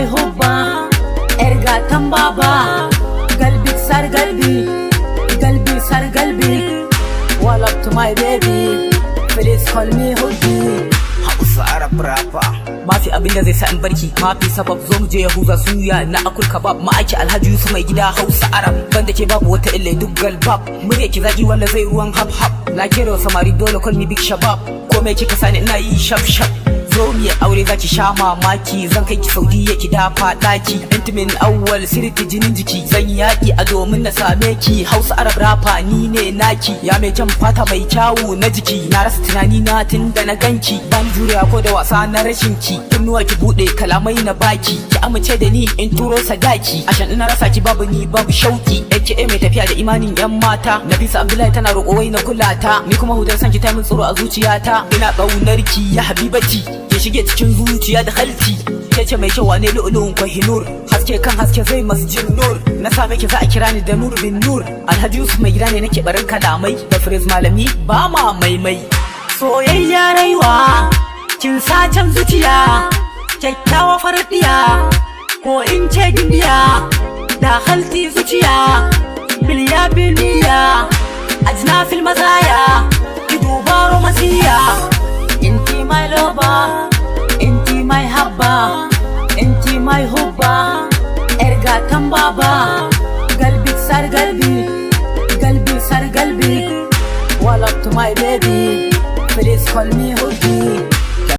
mai hubba, yar gatan baba. Galbi sar galbi, galbi sar galbi. Wall up to my baby, please call me Hudi. Hausa Arab rapper. Mafi abinda zai sa in barki, mafi sabab zo mu je Yahuza suya na akul kabab. Ma'aiki Alhaji Yusuf mai gida Hausa Arab. Banda ke babu wata illa duk galbab. Murya ki zaki wanda zai ruwan hap hap. Na kero samari dole call me big shabab. Komai kika sani ina yi shaf shaf. Zo mu aure zaki sha mamaki, zan kai ki Saudiya ki dafa daki. Intimin awwal sirti jinin jiki, zan yaki a domin na same ki. Hausa Arab rapper ni ne naki, ya mai jan fata mai kyawu na jiki. Na rasa tunani na tunda na ganki, ban juriya ko da wasa na rashin ki. Kunnuwa ki bude kalamai na baki, ki amince da ni in turo sadaki. Ashan ina rasa ki babu ni babu shauki. AKA mai tafiya da imanin yan mata. Nafisa Abdullahi tana roƙo wai na kula ta, ni kuma hudar san ki ta min tsoro a zuciyata. Ina ƙaunar ki ya habibati, ke shige cikin zuciya da halti. Kece mai kyau wane lu'lu'un Kohinoor, haske kan haske zai masjid nur. Na same ki za a kira ni da Nur bin Nur. Alhaji Yusuf mai gida ne nake barin kalamai, da Firis malami ba ma maimai. Soyayya raiwa kin sacen zuciya, kyakkyawa fardiya ko in ce gindiya. Da halti zuciya biliya biliya, ajna fil mazaya ki duba romasiya. Inti my lover, inti my habba, inti my hubba, yar gatan baba. Galbi sar galbi, galbi sar galbi. Wall up to my baby, please call me Hudi.